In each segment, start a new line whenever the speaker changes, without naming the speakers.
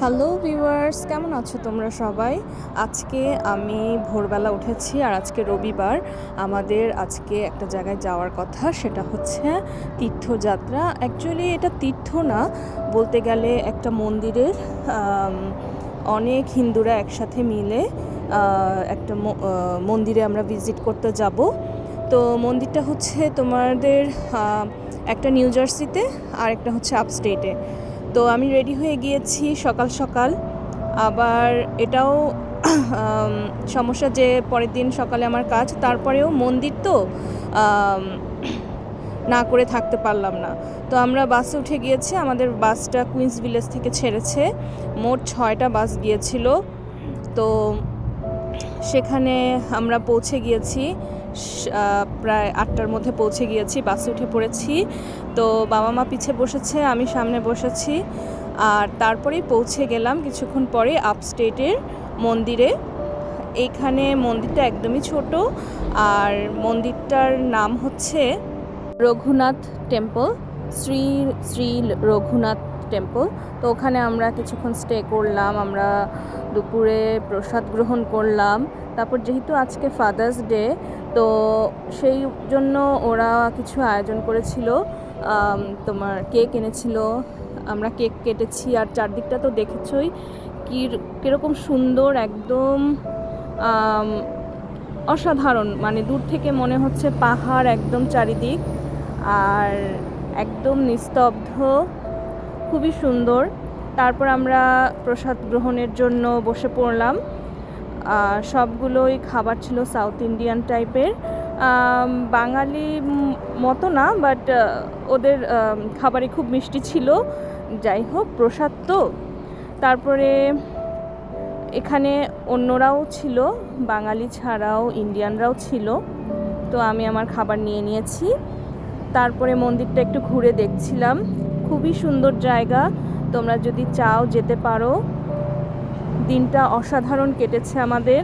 Hello viewers, কেমন আছো তোমরা সবাই? আজকে আমি ভোরবেলা উঠেছি আর আজকে রবিবার। আমাদের আজকে একটা জায়গায় যাওয়ার কথা, সেটা হচ্ছে তীর্থযাত্রা। অ্যাকচুয়ালি এটা তীর্থ না, বলতে গেলে একটা মন্দিরের অনেক হিন্দুরা একসাথে মিলে একটা মন্দিরে আমরা ভিজিট করতে যাব। তো মন্দিরটা হচ্ছে তোমাদের একটা নিউ জার্সিতে আর একটা হচ্ছে আপস্টেটে। তো আমি রেডি হয়ে গিয়েছি সকাল সকাল। আবার এটাও সমস্যা যে পরের দিন সকালে আমার কাজ, তারপরেও মন্দির তো না করে থাকতে পারলাম না। তো আমরা বাসে উঠে গিয়েছি। আমাদের বাসটা কুইন্স ভিলেজ থেকে ছেড়েছে। মোট 6টা বাস গিয়েছিল। তো সেখানে আমরা পৌঁছে গিয়েছি প্রায় 8টার মধ্যে পৌঁছে গিয়েছি। বাসে উঠে পড়েছি। তো বাবা মা পিছে বসেছে, আমি সামনে বসেছি। আর তারপরেই পৌঁছে গেলাম কিছুক্ষণ পরে আপস্টেটের মন্দিরে। এইখানে মন্দিরটা একদমই ছোট, আর মন্দিরটার নাম হচ্ছে রঘুনাথ টেম্পল, শ্রী শ্রী রঘুনাথ টেম্পল। তো ওখানে আমরা কিছুক্ষণ স্টে করলাম। আমরা দুপুরে প্রসাদ গ্রহণ করলাম। তারপর যেহেতু আজকে ফাদার্স ডে, তো সেই জন্য ওরা কিছু আয়োজন করেছিল। তোমার কেক এনেছিল, আমরা কেক কেটেছি। আর চারদিকটা তো দেখেছই কীরকম সুন্দর, একদম অসাধারণ। মানে দূর থেকে মনে হচ্ছে পাহাড় একদম চারিদিক, আর একদম নিস্তব্ধ, খুবই সুন্দর। তারপর আমরা প্রসাদ গ্রহণের জন্য বসে পড়লাম। সবগুলোই খাবার ছিল সাউথ ইন্ডিয়ান টাইপের, বাঙালি মতো না, বাট ওদের খাবারই খুব মিষ্টি ছিল। যাই হোক, প্রসাদ তো। তারপরে এখানে অন্যরাও ছিল, বাঙালি ছাড়াও ইন্ডিয়ানরাও ছিল। তো আমি আমার খাবার নিয়ে নিয়েছি। তারপরে মন্দিরটা একটু ঘুরে দেখছিলাম। খুবই সুন্দর জায়গা, তোমরা যদি চাও যেতে পারো। দিনটা অসাধারণ কেটেছে আমাদের,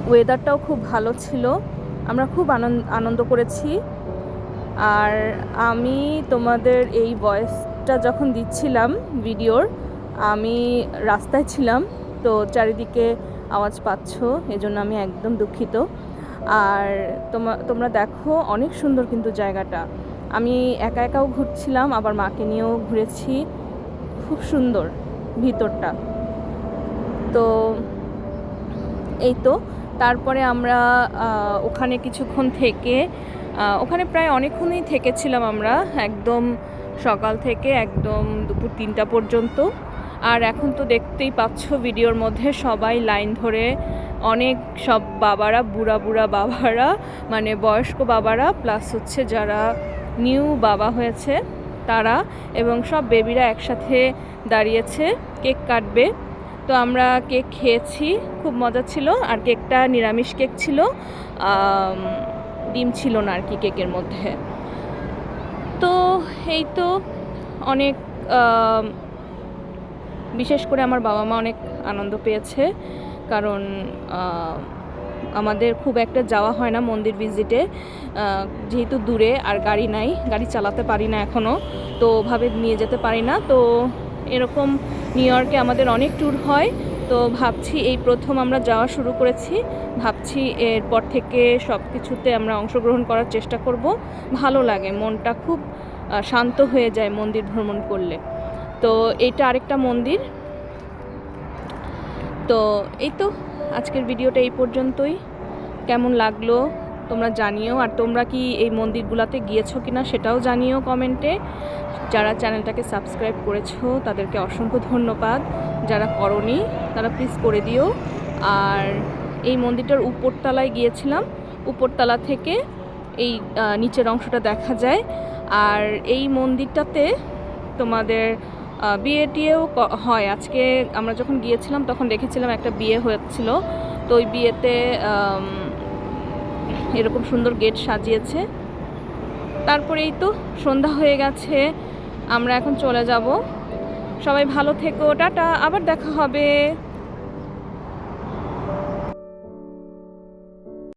ওয়েদারটাও খুব ভালো ছিল, আমরা খুব আনন্দ করেছি। আর আমি তোমাদের এই ভয়েসটা যখন দিচ্ছিলাম ভিডিওর, আমি রাস্তায় ছিলাম, তো চারিদিকে আওয়াজ পাচ্ছ, এজন্য আমি একদম দুঃখিত। আর তোমরা দেখো, অনেক সুন্দর কিন্তু জায়গাটা। আমি একা একাও ঘুরছিলাম, আবার মাকে নিয়েও ঘুরেছি। খুব সুন্দর ভিতরটা। তো এই তো, তারপরে আমরা ওখানে কিছুক্ষণ থেকে, ওখানে প্রায় অনেকক্ষণই থেকেছিলাম আমরা, একদম সকাল থেকে একদম দুপুর 3টা পর্যন্ত। আর এখন তো দেখতেই পাচ্ছ ভিডিওর মধ্যে সবাই লাইন ধরে, অনেক সব বাবারা, বুড়া বুড়া বাবারা, মানে বয়স্ক বাবারা, প্লাস হচ্ছে যারা নিউ বাবা হয়েছে তারা, এবং সব বেবিরা একসাথে দাঁড়িয়েছে কেক কাটবে। তো আমরা কেক খেয়েছি, খুব মজা ছিল। আর কেকটা নিরামিষ কেক ছিল, ডিম ছিল না আর কি কেকের মধ্যে। তো এই তো, অনেক বিশেষ করে আমার বাবা মা অনেক আনন্দ পেয়েছে, কারণ আমাদের খুব একটা যাওয়া হয় না মন্দির ভিজিটে, যেহেতু দূরে, আর গাড়ি নাই, গাড়ি চালাতে পারি না এখনও, তো ওভাবে নিয়ে যেতে পারি না। তো এরকম নিউ ইয়র্কে আমাদের অনেক ট্যুর হয়, তো ভাবছি এই প্রথম আমরা যাওয়া শুরু করেছি। ভাবছি এরপর থেকে সব কিছুতে আমরা অংশগ্রহণ করার চেষ্টা করব। ভালো লাগে, মনটা খুব শান্ত হয়ে যায় মন্দির ভ্রমণ করলে। তো এইটা আরেকটা মন্দির। তো এই তো, আজকের ভিডিওটা এই পর্যন্তই। কেমন লাগলো তোমরা জানিও, আর তোমরা কি এই মন্দিরগুলোতে গিয়েছো কিনা সেটাও জানিও কমেন্টে। যারা চ্যানেলটাকে সাবস্ক্রাইব করেছো তাদেরকে অসংখ্য ধন্যবাদ, যারা করনি তারা প্লিজ করে দিও। আর এই মন্দিরটার উপরতলায় গিয়েছিলাম, উপরতলা থেকে এই নিচের অংশটা দেখা যায়। আর এই মন্দিরটাতে তোমাদের বিয়ে টিয়েও হয়। আজকে আমরা যখন গিয়েছিলাম তখন দেখেছিলাম একটা বিয়ে হয়েছিল। তো ওই বিয়েতে এরকম সুন্দর গেট সাজিয়েছে। তারপরেই তো সন্ধ্যা হয়ে গেছে, আমরা এখন চলে যাব। সবাই ভালো থেকো, টাটা, আবার দেখা হবে।